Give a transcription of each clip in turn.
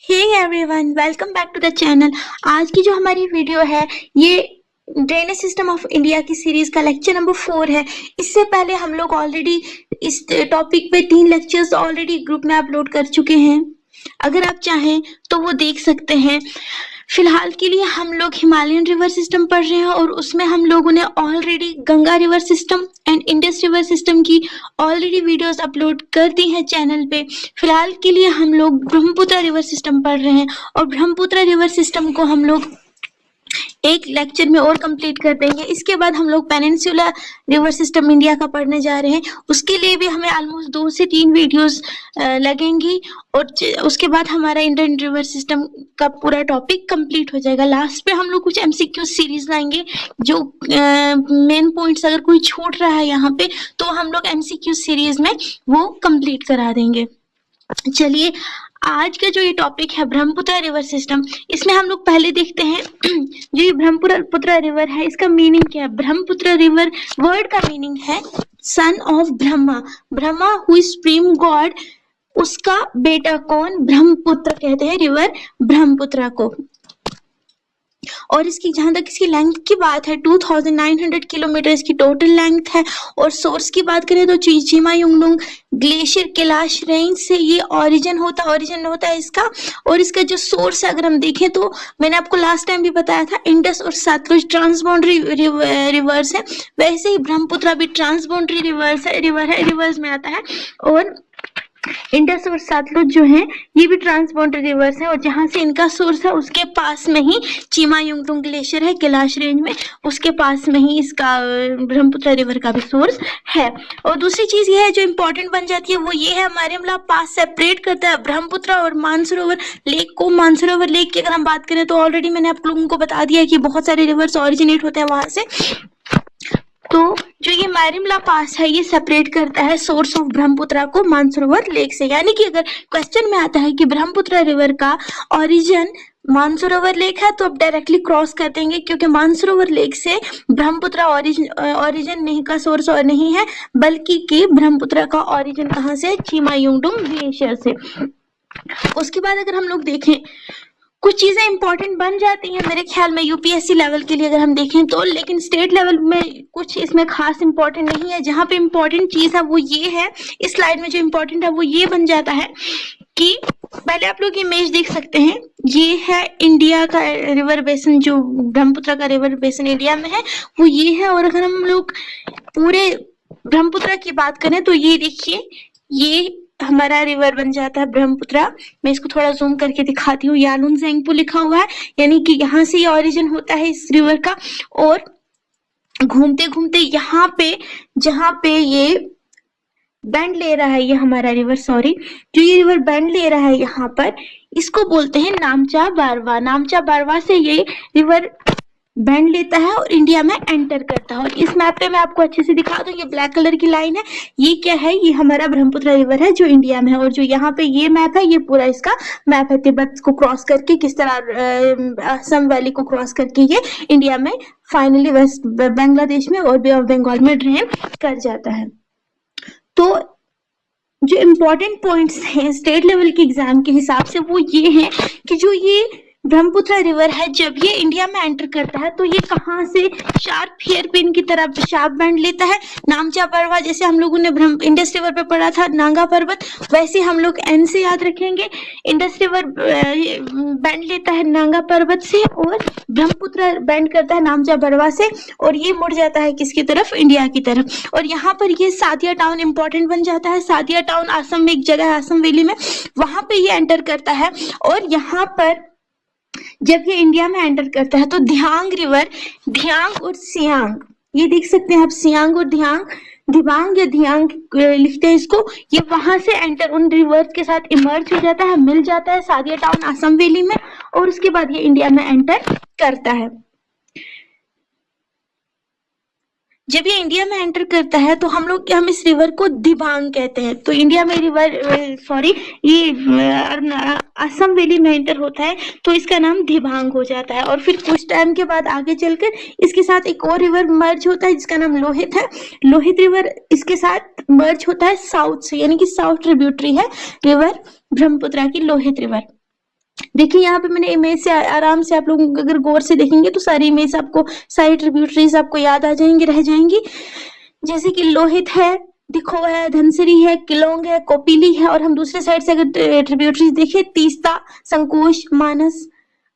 Hey everyone, welcome back to the channel. आज की जो हमारी वीडियो है ये ड्रेनेज सिस्टम ऑफ इंडिया की सीरीज का लेक्चर नंबर 4 है। इससे पहले हम लोग ऑलरेडी इस टॉपिक पे 3 लेक्चर्स ऑलरेडी ग्रुप में अपलोड कर चुके हैं। अगर आप चाहें तो वो देख सकते हैं। फिलहाल के लिए हम लोग हिमालयन रिवर सिस्टम पढ़ रहे हैं और उसमें हम लोगों ने already Ganga river system and Indus river system की ऑलरेडी वीडियोस अपलोड कर दी हैं चैनल पे। फिलहाल के लिए हम लोग ब्रह्मपुत्र रिवर सिस्टम पढ़ रहे हैं और ब्रह्मपुत्र रिवर सिस्टम को हम लोग एक लेक्चर में और कंप्लीट कर देंगे। इसके बाद हम लोग पेनिनसुला रिवर सिस्टम इंडिया का पढ़ने जा रहे हैं। उसके लिए भी हमें ऑलमोस्ट 2 से 3 वीडियोस लगेंगी और उसके बाद हमारा इंडियन रिवर सिस्टम का पूरा टॉपिक कंप्लीट हो जाएगा। लास्ट पे हम लोग कुछ एमसीक्यू सीरीज लाएंगे जो मेन पॉइंट्स अगर कोई छूट रहा है यहाँ पे तो हम लोग एमसीक्यू सीरीज में वो कंप्लीट करा देंगे। चलिए, आज का जो ये टॉपिक है ब्रह्मपुत्र रिवर सिस्टम, इसमें हम लोग पहले देखते हैं जो ये ब्रह्मपुत्र रिवर है इसका मीनिंग क्या है। ब्रह्मपुत्र रिवर वर्ड का मीनिंग है son of Brahma. Brahma who is supreme God, उसका बेटा कौन? ब्रह्मपुत्र कहते हैं रिवर ब्रह्मपुत्र को। और इसकी जहां तक इसकी लेंथ की बात है 2900 किलोमीटर इसकी टोटल लेंथ है। और सोर्स की बात करें तो चिमा युंगडुंग ग्लेशियर कैलाश रेंज से ये ओरिजिन होता है इसका। और इसका जो सोर्स है अगर हम देखें तो मैंने आपको लास्ट टाइम भी बताया था इंडस और सतलुज ट्रांसबाउंड्री रिवर्स है, वैसे ही ब्रह्मपुत्र भी ट्रांसबाउंड्री रिवर्स में आता है। और इंडस और सतलुज जो है ये भी ट्रांसबाउंड्री रिवर्स है और जहां से इनका सोर्स है उसके पास में ही चिमा युंगडुंग ग्लेशियर है कैलाश रेंज में, उसके पास में ही इसका ब्रह्मपुत्र रिवर का भी सोर्स है। और दूसरी चीज ये है जो इंपॉर्टेंट बन जाती है वो ये है मारिमला पास सेपरेट करता है ब्रह्मपुत्र और मानसरोवर लेक को। मानसरोवर लेक की अगर हम बात करें तो ऑलरेडी मैंने आप लोगों को बता दिया कि बहुत सारे रिवर्स ऑरिजिनेट होते हैं वहां से। तो जो ये मारिमला पास है ये सेपरेट करता है सोर्स ऑफ ब्रह्मपुत्र को मानसरोवर लेक से। यानी कि अगर क्वेश्चन में आता है कि ब्रह्मपुत्र रिवर का ओरिजिन मानसरोवर लेक है तो आप डायरेक्टली क्रॉस कर देंगे क्योंकि मानसरोवर लेक से ब्रह्मपुत्र ओरिजिन नहीं का सोर्स और नहीं है, बल्कि कि ब्रह्मपुत्र का ओरिजिन कहाँ से? चिमा युंगडुंग ग्लेशियर से। उसके बाद अगर हम लोग देखें कुछ चीजें इंपॉर्टेंट बन जाती हैं मेरे ख्याल में यूपीएससी लेवल के लिए अगर हम देखें तो, लेकिन स्टेट लेवल में कुछ इसमें खास इंपॉर्टेंट नहीं है। जहां पे इंपॉर्टेंट चीज है वो ये है, इस स्लाइड में जो इंपॉर्टेंट है वो ये बन जाता है कि पहले आप लोग इमेज देख सकते हैं, ये है इंडिया का रिवर बेसिन, जो ब्रह्मपुत्र का रिवर बेसिन इंडिया में है वो ये है। और अगर हम लोग पूरे ब्रह्मपुत्र की बात करें तो ये देखिए ये हमारा रिवर बन जाता है ब्रह्मपुत्र। मैं इसको थोड़ा जूम करके दिखाती हूँ। यालुन जेंगपो लिखा हुआ है, यानी कि यहाँ से ये ओरिजिन होता है इस रिवर का। और घूमते घूमते यहाँ पे जहाँ पे ये बैंड ले रहा है ये हमारा रिवर, जो ये रिवर बैंड ले रहा है यहाँ पर, इसको बोलते हैं नामचा बारवा। नामचा बारवा से ये रिवर बैंड लेता है और इंडिया में एंटर करता है। और इस मैप पे मैं आपको अच्छे से दिखा दूं, ये ब्लैक कलर की लाइन है, ये क्या है? ये हमारा ब्रह्मपुत्र रिवर है जो इंडिया में है। और जो यहाँ पे ये मैप है ये पूरा इसका मैप है, तिब्बत को क्रॉस करके किस तरह असम वैली को क्रॉस करके ये इंडिया में फाइनली वेस्ट बांग्लादेश में और बे ऑफ बंगाल में ड्रेन कर जाता है। तो जो इम्पोर्टेंट पॉइंट्स हैं स्टेट लेवल के एग्जाम के हिसाब से वो ये हैं कि जो ये ब्रह्मपुत्र रिवर है जब ये इंडिया में एंटर करता है तो ये कहाँ से शार्प हेयर पिन की तरफ शार्प बैंड लेता है। नामचा परवा जैसे हम लोगों ने इंडस रिवर पे पढ़ा था नांगा पर्वत, वैसे हम लोग एन से याद रखेंगे। इंडस रिवर बैंड लेता है नांगा पर्वत से और ब्रह्मपुत्र बैंड करता है नामचा परवा से और ये मुड़ जाता है किसकी तरफ? इंडिया की तरफ। और यहाँ पर ये सादिया टाउन इंपॉर्टेंट बन जाता है। सादिया टाउन असम में एक जगह है, असम वैली में, वहां पे ये एंटर करता है। और यहाँ पर जब ये इंडिया में एंटर करता है तो धियांग रिवर, धियांग और सियांग, ये देख सकते हैं आप, सियांग और धियांग, दिबांग या धियांग लिखते हैं इसको, ये वहां से एंटर उन रिवर्स के साथ इमर्ज हो जाता है, मिल जाता है सादिया टाउन असम वैली में और उसके बाद ये इंडिया में एंटर करता है। जब ये इंडिया में एंटर करता है तो हम इस रिवर को दिबांग कहते हैं। तो इंडिया में ये असम वैली में एंटर होता है तो इसका नाम दिबांग हो जाता है। और फिर कुछ टाइम के बाद आगे चलकर इसके साथ एक और रिवर मर्ज होता है जिसका नाम लोहित है। लोहित रिवर इसके साथ मर्ज होता है साउथ से, यानी कि साउथ ट्रिब्यूटरी है रिवर ब्रह्मपुत्र की लोहित रिवर। देखिए यहाँ पे मैंने इमेज से आराम से, आप लोग अगर गौर से देखेंगे तो सारी इमेज आपको, सारी ट्रिब्यूटरीज आपको याद आ जाएंगी, रह जाएंगी। जैसे कि लोहित है, दिखो है, धनसिरी है, किलोंग है, कोपिली है, और हम दूसरे साइड से अगर ट्रिब्यूटरीज देखें, तीस्ता, संकोश, मानस,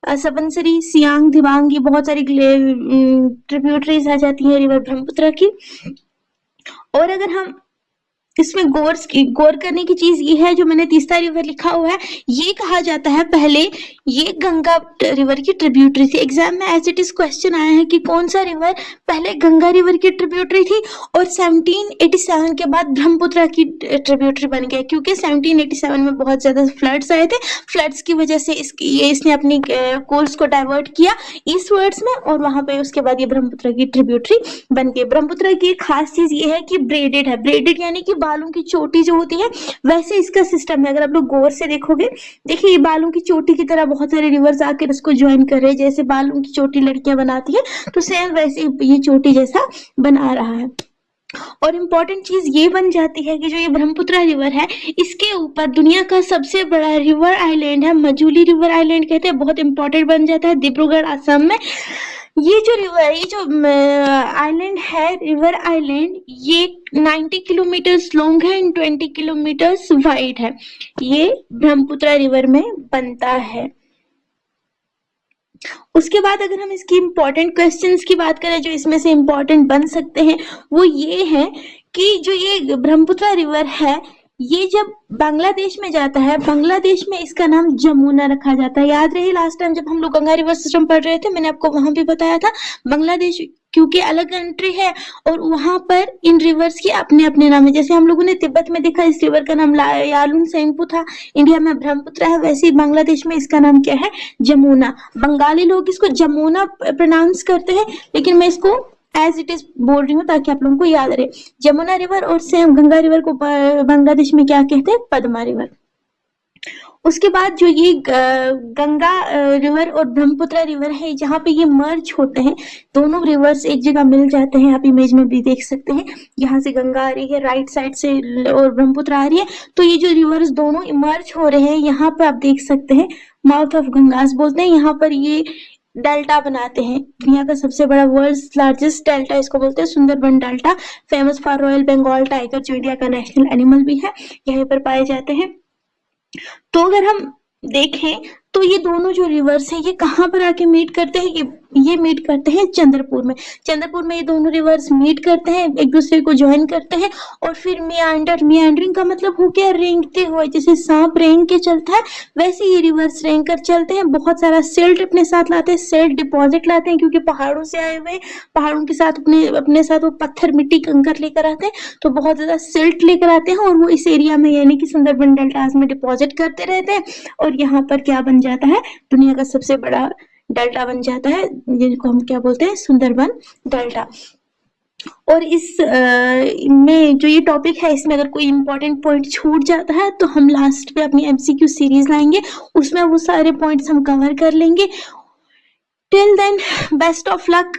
सबनसरी, सियांग, दिबांग, ये बहुत सारी ट्रिब्यूटरीज आ जाती है रिवर ब्रह्मपुत्र की। और अगर हम इसमें गौर करने की चीज ये है, जो मैंने तीस्ता रिवर लिखा हुआ है, ये कहा जाता है पहले ये गंगा रिवर की ट्रिब्यूटरी थी। एग्जाम में एज इट इज क्वेश्चन आया है कि कौन सा रिवर पहले गंगा रिवर की ट्रिब्यूटरी थी और 1787 के बाद ब्रह्मपुत्र की ट्रिब्यूटरी बन गया, क्योंकि 1787 में बहुत ज्यादा फ्लड्स आए थे। फ्लड्स की वजह से इसने अपनी कोर्स को डाइवर्ट किया ईस्टवर्ड्स में, और वहां पे उसके बाद ये ब्रह्मपुत्र की ट्रिब्यूटरी बन गई। ब्रह्मपुत्र की एक खास चीज ये है कि ब्रेडेड है। ब्रेडेड यानी कि बालों की चोटी जो होती है, वैसे इसका सिस्टम है। अगर आप लोग गौर से देखोगे, देखिए ये बालों की चोटी की तरह बहुत सारे रिवर्स आकर इसको ज्वाइन कर रहे हैं। जैसे बालों की चोटी लड़कियां बनाती है, तो सेम वैसे ये चोटी जैसा बना रहा है। और इम्पोर्टेंट चीज ये बन जाती है कि जो ये ब्रह्मपुत्र रिवर है, इसके ऊपर दुनिया का सबसे बड़ा रिवर आइलैंड है, मजूली रिवर आइलैंड कहते हैं, बहुत इंपॉर्टेंट बन जाता है डिब्रूगढ़ असम में। ये जो आइलैंड है, रिवर आइलैंड, ये 90 किलोमीटर लॉन्ग है एंड 20 किलोमीटर वाइड है। ये ब्रह्मपुत्र रिवर में बनता है। उसके बाद अगर हम इसकी इंपॉर्टेंट क्वेश्चंस की बात करें जो इसमें से इंपॉर्टेंट बन सकते हैं, वो ये है कि जो ये ब्रह्मपुत्र रिवर है, ये जब बांग्लादेश में जाता है, बांग्लादेश में इसका नाम जमुना रखा जाता है। याद रही लास्ट टाइम जब हम लोग गंगा रिवर सिस्टम पढ़ रहे थे, मैंने आपको वहां भी बताया था, बांग्लादेश क्योंकि अलग कंट्री है और वहां पर इन रिवर्स के अपने अपने नाम है। जैसे हम लोगों ने तिब्बत में देखा, इस रिवर का नाम यालुन सेंगपू था, इंडिया में ब्रह्मपुत्र है, वैसे ही बांग्लादेश में इसका नाम क्या है, जमुना। बंगाली लोग इसको जमुना प्रोनाउंस करते हैं, लेकिन मैं इसको एज इट इज बोल रही हूँ ताकि आप लोगों को याद रहे। जमुना रिवर और सेम गंगा रिवर को बांग्लादेश में क्या कहते हैं, पद्मा रिवर। उसके बाद जो ये गंगा रिवर और ब्रह्मपुत्र रिवर है, जहाँ पे ये मर्ज होते हैं, दोनों रिवर्स एक जगह मिल जाते हैं। आप इमेज में भी देख सकते हैं, यहाँ से गंगा आ रही है राइट साइड से और ब्रह्मपुत्र आ रही है, तो ये जो रिवर्स दोनों मर्ज हो रहे हैं, यहाँ पे आप देख सकते हैं, माउथ ऑफ गंगास बोलते हैं। यहाँ पर ये डेल्टा बनाते हैं। दुनिया का सबसे बड़ा वर्ल्ड लार्जेस्ट डेल्टा इसको बोलते हैं, Sundarban delta, famous for royal Bengal tiger, जो इंडिया का नेशनल एनिमल भी है, यहीं पर पाए जाते हैं। तो अगर हम देखें तो ये दोनों जो रिवर्स है, ये कहाँ पर आके मीट करते हैं, ये मीट करते हैं चंद्रपुर में। चंद्रपुर में ये दोनों रिवर्स मीट करते हैं, एक दूसरे को ज्वाइन करते हैं, और फिर मियांडरिंग का मतलब हो गया रेंगते हुए। जैसे सांप रेंग के चलता है, वैसे ये रिवर्स रेंग कर चलते हैं। बहुत सारा सिल्ट अपने साथ लाते हैं, सिल्ट डिपॉजिट लाते हैं, क्योंकि पहाड़ों से आए हुए, पहाड़ों के साथ अपने साथ वो पत्थर, मिट्टी, कंकर लेकर आते हैं, तो बहुत ज्यादा सिल्ट लेकर आते हैं, और वो इस एरिया में यानी कि सुंदरबन डेल्टास में डिपॉजिट करते रहते हैं, और यहाँ पर क्या बन जाता है, दुनिया का सबसे बड़ा डेल्टा बन जाता है, जिनको हम क्या बोलते हैं, सुंदरबन डेल्टा। और इस में जो ये टॉपिक है, इसमें अगर कोई इंपॉर्टेंट पॉइंट छूट जाता है तो हम लास्ट पे अपनी एमसीक्यू सीरीज लाएंगे, उसमें वो सारे पॉइंट्स हम कवर कर लेंगे। Till then best of luck.